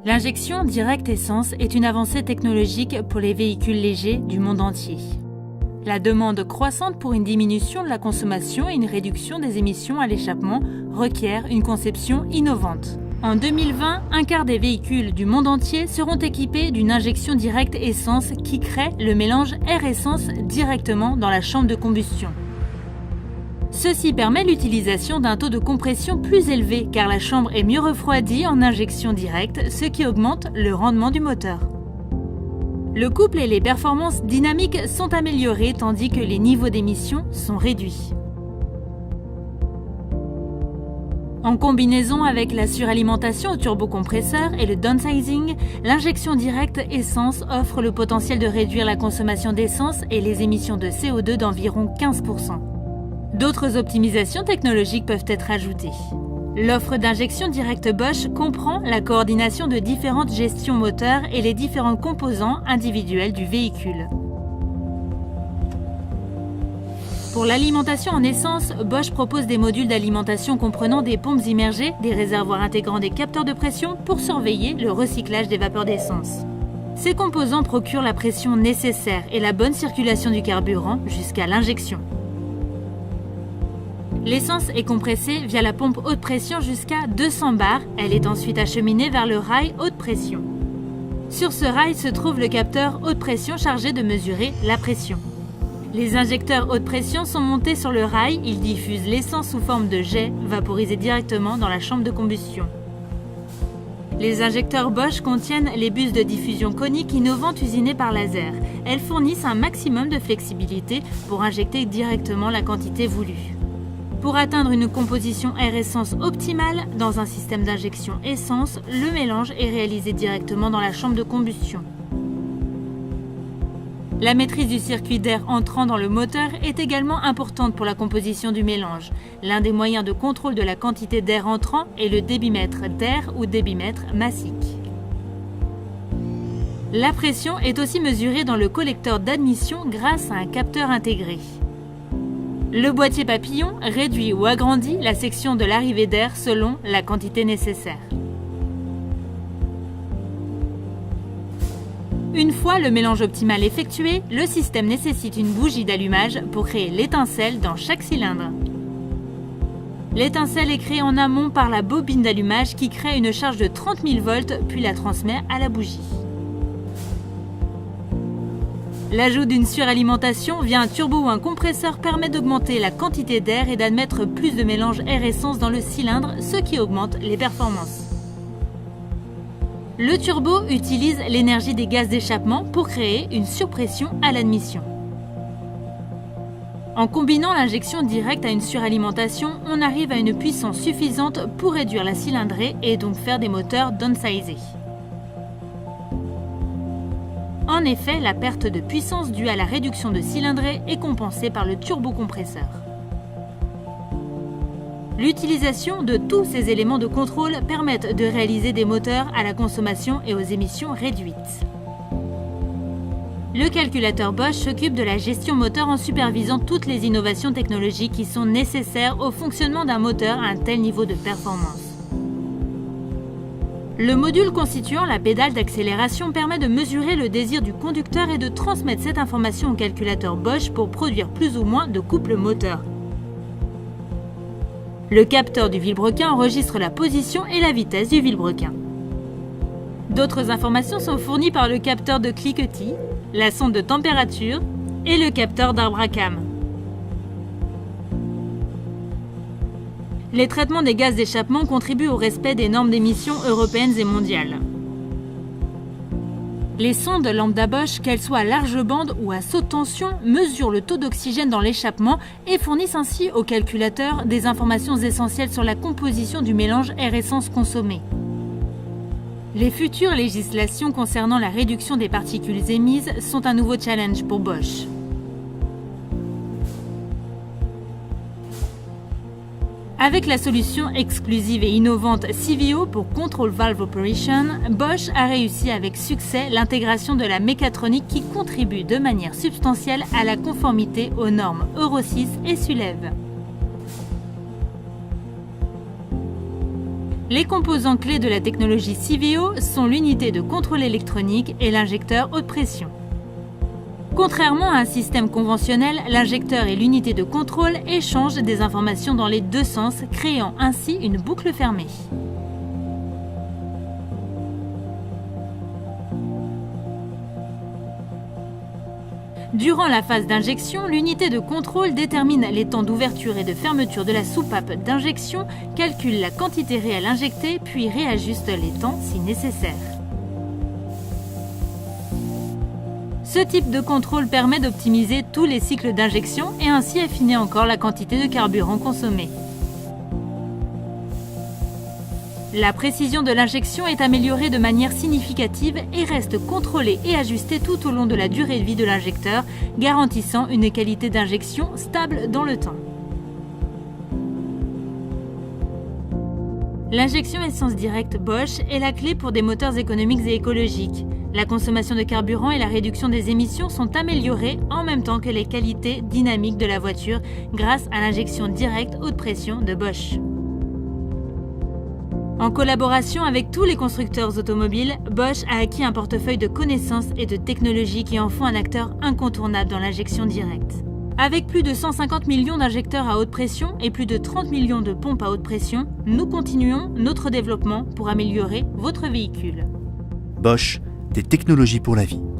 L'injection directe essence est une avancée technologique pour les véhicules légers du monde entier. La demande croissante pour une diminution de la consommation et une réduction des émissions à l'échappement requiert une conception innovante. En 2020, un quart des véhicules du monde entier seront équipés d'une injection directe essence qui crée le mélange air-essence directement dans la chambre de combustion. Ceci permet l'utilisation d'un taux de compression plus élevé car la chambre est mieux refroidie en injection directe, ce qui augmente le rendement du moteur. Le couple et les performances dynamiques sont améliorées tandis que les niveaux d'émissions sont réduits. En combinaison avec la suralimentation au turbocompresseur et le downsizing, l'injection directe essence offre le potentiel de réduire la consommation d'essence et les émissions de CO2 d'environ 15%. D'autres optimisations technologiques peuvent être ajoutées. L'offre d'injection directe Bosch comprend la coordination de différentes gestions moteurs et les différents composants individuels du véhicule. Pour l'alimentation en essence, Bosch propose des modules d'alimentation comprenant des pompes immergées, des réservoirs intégrant des capteurs de pression pour surveiller le recyclage des vapeurs d'essence. Ces composants procurent la pression nécessaire et la bonne circulation du carburant jusqu'à l'injection. L'essence est compressée via la pompe haute pression jusqu'à 200 bars. Elle est ensuite acheminée vers le rail haute pression. Sur ce rail se trouve le capteur haute pression chargé de mesurer la pression. Les injecteurs haute pression sont montés sur le rail. Ils diffusent l'essence sous forme de jet vaporisé directement dans la chambre de combustion. Les injecteurs Bosch contiennent les buses de diffusion coniques innovantes usinées par laser. Elles fournissent un maximum de flexibilité pour injecter directement la quantité voulue. Pour atteindre une composition air-essence optimale dans un système d'injection essence, le mélange est réalisé directement dans la chambre de combustion. La maîtrise du circuit d'air entrant dans le moteur est également importante pour la composition du mélange. L'un des moyens de contrôle de la quantité d'air entrant est le débitmètre d'air ou débitmètre massique. La pression est aussi mesurée dans le collecteur d'admission grâce à un capteur intégré. Le boîtier papillon réduit ou agrandit la section de l'arrivée d'air selon la quantité nécessaire. Une fois le mélange optimal effectué, le système nécessite une bougie d'allumage pour créer l'étincelle dans chaque cylindre. L'étincelle est créée en amont par la bobine d'allumage qui crée une charge de 30 000 volts puis la transmet à la bougie. L'ajout d'une suralimentation via un turbo ou un compresseur permet d'augmenter la quantité d'air et d'admettre plus de mélange air-essence dans le cylindre, ce qui augmente les performances. Le turbo utilise l'énergie des gaz d'échappement pour créer une surpression à l'admission. En combinant l'injection directe à une suralimentation, on arrive à une puissance suffisante pour réduire la cylindrée et donc faire des moteurs downsizés. En effet, la perte de puissance due à la réduction de cylindrée est compensée par le turbocompresseur. L'utilisation de tous ces éléments de contrôle permettent de réaliser des moteurs à la consommation et aux émissions réduites. Le calculateur Bosch s'occupe de la gestion moteur en supervisant toutes les innovations technologiques qui sont nécessaires au fonctionnement d'un moteur à un tel niveau de performance. Le module constituant la pédale d'accélération permet de mesurer le désir du conducteur et de transmettre cette information au calculateur Bosch pour produire plus ou moins de couple moteur. Le capteur du vilebrequin enregistre la position et la vitesse du vilebrequin. D'autres informations sont fournies par le capteur de cliquetis, la sonde de température et le capteur d'arbre à cames. Les traitements des gaz d'échappement contribuent au respect des normes d'émissions européennes et mondiales. Les sondes lambda Bosch, qu'elles soient à large bande ou à haute tension, mesurent le taux d'oxygène dans l'échappement et fournissent ainsi au calculateur des informations essentielles sur la composition du mélange air-essence consommé. Les futures législations concernant la réduction des particules émises sont un nouveau challenge pour Bosch. Avec la solution exclusive et innovante CVO pour Control Valve Operation, Bosch a réussi avec succès l'intégration de la mécatronique qui contribue de manière substantielle à la conformité aux normes Euro 6 et SULEV. Les composants clés de la technologie CVO sont l'unité de contrôle électronique et l'injecteur haute pression. Contrairement à un système conventionnel, l'injecteur et l'unité de contrôle échangent des informations dans les deux sens, créant ainsi une boucle fermée. Durant la phase d'injection, l'unité de contrôle détermine les temps d'ouverture et de fermeture de la soupape d'injection, calcule la quantité réelle injectée, puis réajuste les temps si nécessaire. Ce type de contrôle permet d'optimiser tous les cycles d'injection et ainsi affiner encore la quantité de carburant consommée. La précision de l'injection est améliorée de manière significative et reste contrôlée et ajustée tout au long de la durée de vie de l'injecteur, garantissant une qualité d'injection stable dans le temps. L'injection essence directe Bosch est la clé pour des moteurs économiques et écologiques. La consommation de carburant et la réduction des émissions sont améliorées en même temps que les qualités dynamiques de la voiture grâce à l'injection directe haute pression de Bosch. En collaboration avec tous les constructeurs automobiles, Bosch a acquis un portefeuille de connaissances et de technologies qui en font un acteur incontournable dans l'injection directe. Avec plus de 150 millions d'injecteurs à haute pression et plus de 30 millions de pompes à haute pression, nous continuons notre développement pour améliorer votre véhicule. Bosch, des technologies pour la vie.